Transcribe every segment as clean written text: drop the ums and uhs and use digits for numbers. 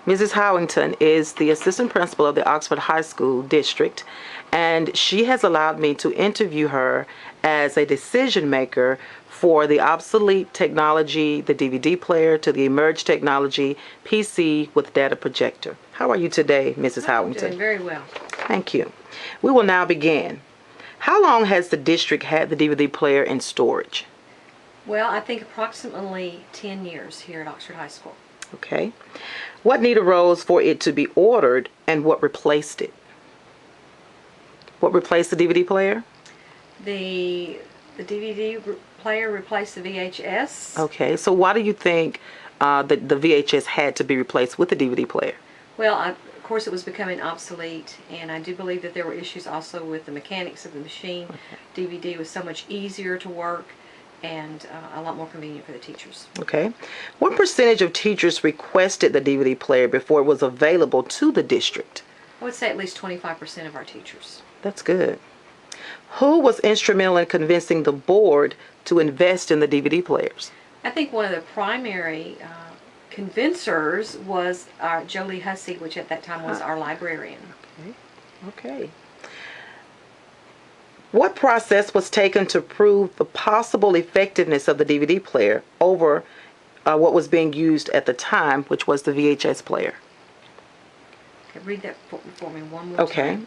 Mrs. Howington is the assistant principal of the Oxford High School district, and she has allowed me to interview her as a decision maker for the obsolete technology, the DVD player, to the emerged technology, PC with data projector. How are you today, Mrs. I'm Howington? doing very well. Thank you. We will now begin. How long has the district had the DVD player in storage? Well, I think approximately 10 years here at Oxford High School. Okay. What need arose for it to be ordered, and what replaced it? What replaced the DVD player? The DVD player replaced the VHS. Okay, so why do you think that the VHS had to be replaced with the DVD player? Well, of course it was becoming obsolete, and I do believe that there were issues also with the mechanics of the machine. Okay. DVD was so much easier to work and a lot more convenient for the teachers. Okay. What percentage of teachers requested the DVD player before it was available to the district? I would say at least 25% of our teachers. That's good. Who was instrumental in convincing the board to invest in the DVD players? I think one of the primary convincers was our Jolie Hussey, which at that time was our librarian. Okay. What process was taken to prove the possible effectiveness of the DVD player over what was being used at the time, which was the VHS player? Okay, read that for me one more time. Okay.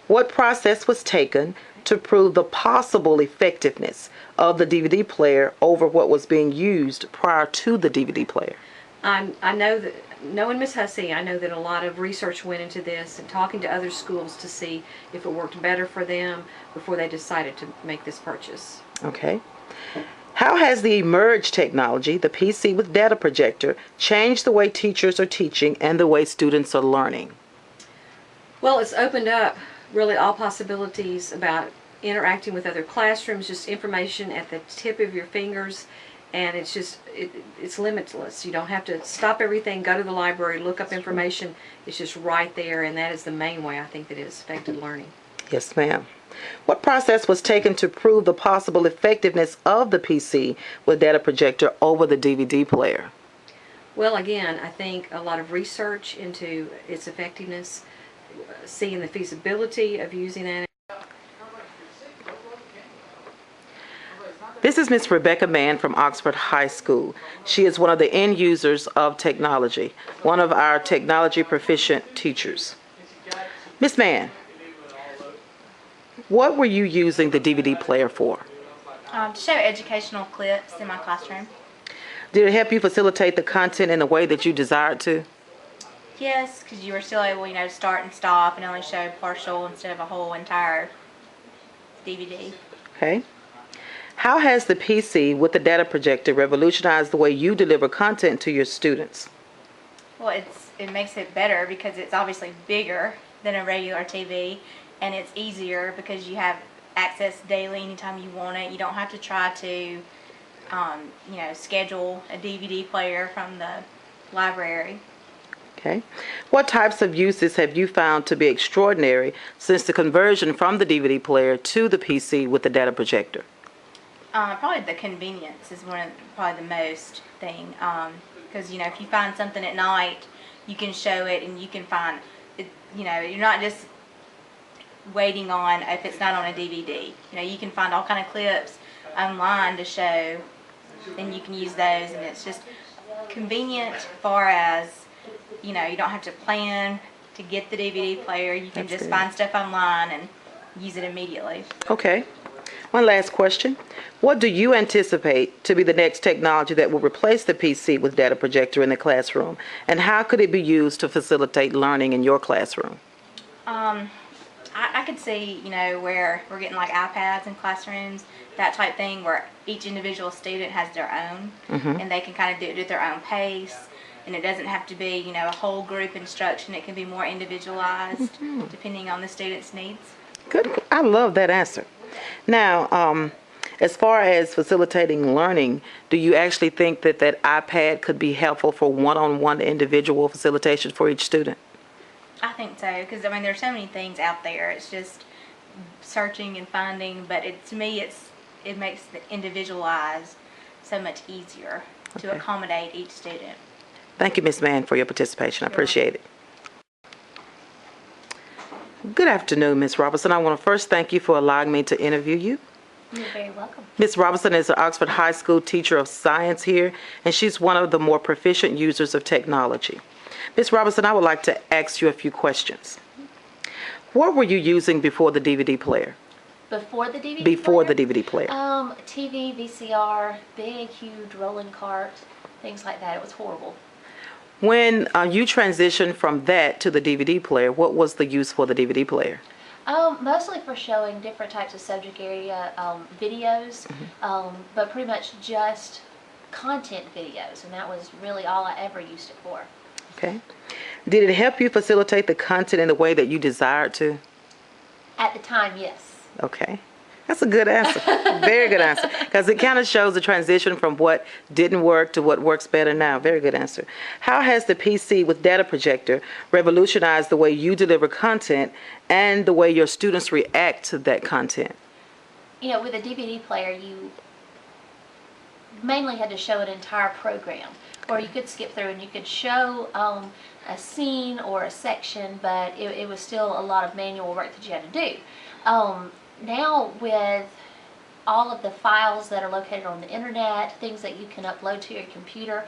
What process was taken to prove the possible effectiveness of the DVD player over what was being used prior to the DVD player? I know that, knowing Miss Hussey, I know that a lot of research went into this and talking to other schools to see if it worked better for them before they decided to make this purchase. Okay. How has the emerged technology, the PC with data projector, changed the way teachers are teaching and the way students are learning? Well, it's opened up really all possibilities about interacting with other classrooms, just information at the tip of your fingers. And it's just, it's limitless. You don't have to stop everything, go to the library, look up information. It's just right there, and that is the main way I think that it has affected learning. Yes, ma'am. What process was taken to prove the possible effectiveness of the PC with data projector over the DVD player? Well, again, I think a lot of research into its effectiveness, seeing the feasibility of using that. This is Miss Rebecca Mann from Oxford High School. She is one of the end users of technology, one of our technology proficient teachers. Miss Mann, what were you using the DVD player for? To show educational clips in my classroom. Did it help you facilitate the content in the way that you desired to? Yes, because you were still able, to start and stop and only show partial instead of a whole entire DVD. Okay. How has the PC with the data projector revolutionized the way you deliver content to your students? Well, it makes it better because it's obviously bigger than a regular TV, and it's easier because you have access daily anytime you want it. You don't have to try to, schedule a DVD player from the library. Okay. What types of uses have you found to be extraordinary since the conversion from the DVD player to the PC with the data projector? Probably the convenience is probably the most thing, because if you find something at night, you can show it and you can find it. You're not just waiting on if it's not on a DVD. You can find all kind of clips online to show, and you can use those, and it's just convenient as far as you don't have to plan to get the DVD player. You can just find stuff online and use it immediately. Okay. One last question. What do you anticipate to be the next technology that will replace the PC with data projector in the classroom? And how could it be used to facilitate learning in your classroom? I could see, where we're getting like iPads in classrooms, that type thing, where each individual student has their own, and they can kind of do it at their own pace. And it doesn't have to be, a whole group instruction. It can be more individualized depending on the student's needs. Good. I love that answer. Now, as far as facilitating learning, do you actually think that iPad could be helpful for one-on-one individual facilitation for each student? I think so, because there's so many things out there. It's just searching and finding, but to me it makes the individualized so much easier to accommodate each student. Thank you, Ms. Mann, for your participation. I appreciate it. Good afternoon, Ms. Robinson. I want to first thank you for allowing me to interview you. You're very welcome. Ms. Robinson is an Oxford High School teacher of science here, and she's one of the more proficient users of technology. Ms. Robinson, I would like to ask you a few questions. What were you using before the DVD player? Before the DVD Before player? the DVD player. TV, VCR, big, huge rolling cart, things like that. It was horrible. When you transitioned from that to the DVD player, what was the use for the DVD player? Mostly for showing different types of subject area videos, but pretty much just content videos, and that was really all I ever used it for. Okay. Did it help you facilitate the content in the way that you desired to? At the time, yes. Okay. That's a good answer. Very good answer. Because it kind of shows the transition from what didn't work to what works better now. Very good answer. How has the PC with data projector revolutionized the way you deliver content and the way your students react to that content? You know, with a DVD player, you mainly had to show an entire program, or you could skip through and you could show a scene or a section, but it was still a lot of manual work that you had to do. Now with all of the files that are located on the internet, things that you can upload to your computer,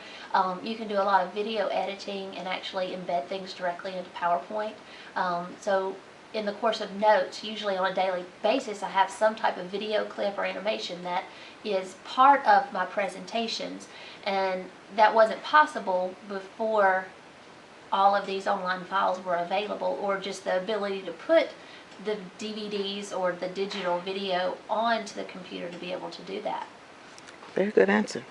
you can do a lot of video editing and actually embed things directly into PowerPoint. So in the course of notes, usually on a daily basis, I have some type of video clip or animation that is part of my presentations, and that wasn't possible before all of these online files were available, or just the ability to put the DVDs or the digital video onto the computer to be able to do that. Very good answer.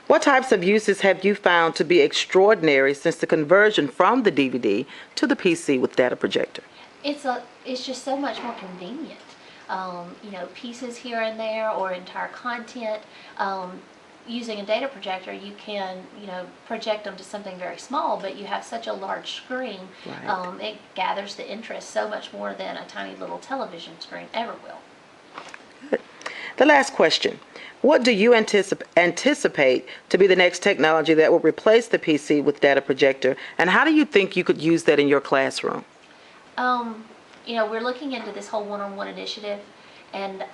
What types of uses have you found to be extraordinary since the conversion from the DVD to the PC with data projector? It's just so much more convenient. You know, pieces here and there or entire content. Using a data projector, you can, you know, project them to something very small, but you have such a large screen, Right. It gathers the interest so much more than a tiny little television screen ever will. Good. The last question. What do you anticipate to be the next technology that will replace the PC with data projector, and how do you think you could use that in your classroom? You know, we're looking into this whole one-on-one initiative, and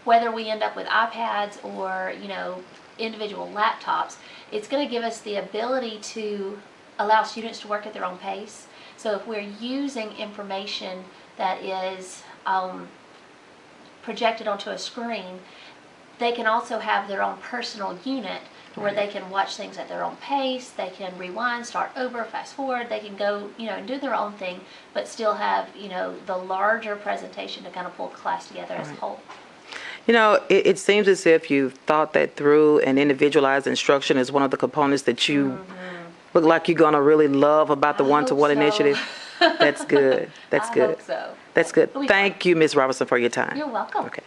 whether we end up with iPads or, you know, individual laptops, it's going to give us the ability to allow students to work at their own pace. So if we're using information that is projected onto a screen, they can also have their own personal unit where they can watch things at their own pace. They can rewind, start over, fast forward. They can go, you know, and do their own thing, but still have, you know, the larger presentation to kind of pull the class together as a whole. You know, it seems as if you've thought that through, and individualized instruction is one of the components that you look like you're going to really love about the one-to-one initiative. That's good. That's good. I hope so. That's good. It'll be Thank you, Ms. Robinson, for your time. You're welcome. Okay.